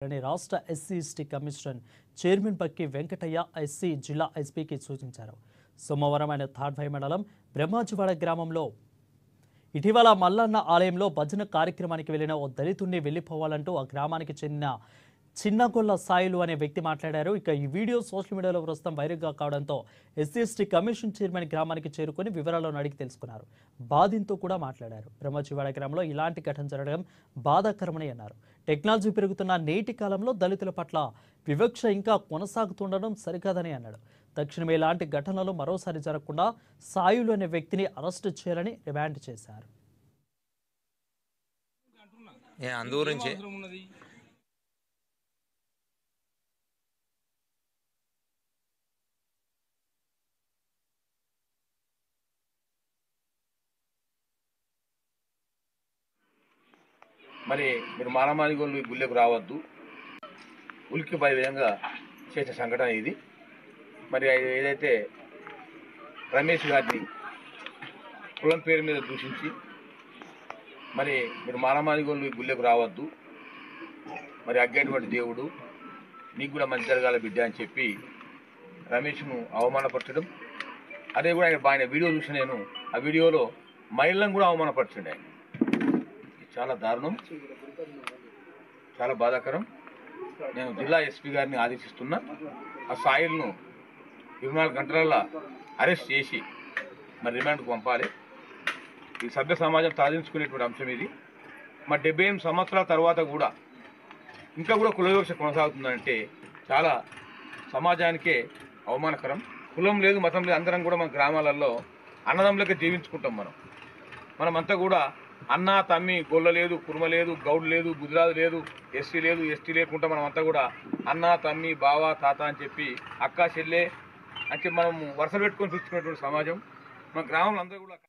రాష్ట్ర SC ST commission chairman Pakki Venkataiah SC జిల్లా ఎస్పీకి సూచించారు. సోమవారం ఆయన తాడ్వాయి మండలం బ్రహ్మాజీవాడ గ్రామంలో ఇటీవల మల్లన్న ఆలయంలో భజన కార్యక్రమానికి వెళ్లిన ఓ దళితుడిని వెళ్లిపోవాలంటూ ఆ గ్రామానికి చెందిన చిన్నగొల్ల సాయిలు అనే వ్యక్తి మాట్లాడారు. ఇక ఈ వీడియో సోషల్ మీడియాలో ప్రస్తుతం వైరల్గా కావడంతో ఎస్సీ ఎస్టీ కమిషన్ చైర్మన్ గ్రామానికి చేరుకొని వివరాలను అడిగి తెలుసుకున్నారు. బాధితుతో కూడా మాట్లాడారు. బ్రహ్మజీవాడ గ్రామంలో ఇలాంటి ఘటన జరగడం బాధాకరమని అన్నారు. టెక్నాలజీ పెరుగుతున్న నేటి కాలంలో దళితుల పట్ల వివక్ష ఇంకా కొనసాగుతుండడం సరికాదని అన్నాడు. తక్షణమే ఇలాంటి ఘటనలు మరోసారి జరగకుండా సాయులు అనే వ్యక్తిని అరెస్టు చేయాలని డిమాండ్ చేశారు. మరి మీరు మానమాది గుళ్ళకు రావద్దు, ఉలికి పై విధంగా చేసే సంఘటన ఇది. మరి ఏదైతే రమేష్ గారిని కులం పేరు మీద దూషించి మరి మీరు మానమాది గుళ్ళకు రావద్దు, మరి అగ్గేటువంటి దేవుడు నీకు కూడా మంచి జరగాల బిడ్డ అని చెప్పి రమేష్ను అవమానపరచడం, అదే కూడా ఆయన వీడియో చూసి నేను ఆ వీడియోలో మహిళలను కూడా అవమానపరచండి. ఆయన చాలా దారుణం, చాలా బాధాకరం. నేను జిల్లా ఎస్పీ గారిని ఆదేశిస్తున్నా, ఆ సాయిల్ను 24 గంటలలో అరెస్ట్ చేసి మరి రిమాండ్కు పంపాలి. ఈ సభ్య సమాజం సాధించుకునేటువంటి అంశం ఇది. మరి 78 సంవత్సరాల తర్వాత కూడా ఇంకా కూడా కుల వివక్ష కొనసాగుతుందంటే చాలా సమాజానికే అవమానకరం. కులం లేదు, మతం లేదు, అందరం కూడా మన గ్రామాలలో అన్నదమ్ములకే జీవించుకుంటాం. మనమంతా కూడా అన్న తమ్మి, గొల్ల లేదు, కుర్మ లేదు, గౌడ్ లేదు, గుజరాత్ లేదు, ఎస్సీ లేదు, ఎస్టీ లేకుండా మనమంతా కూడా అన్న తమ్మి, బావ, తాత అని చెప్పి అక్క చెల్లె అని చెప్పి మనం వరుస పెట్టుకొని చూసుకునేటువంటి సమాజం మన గ్రామంలో అందరూ కూడా.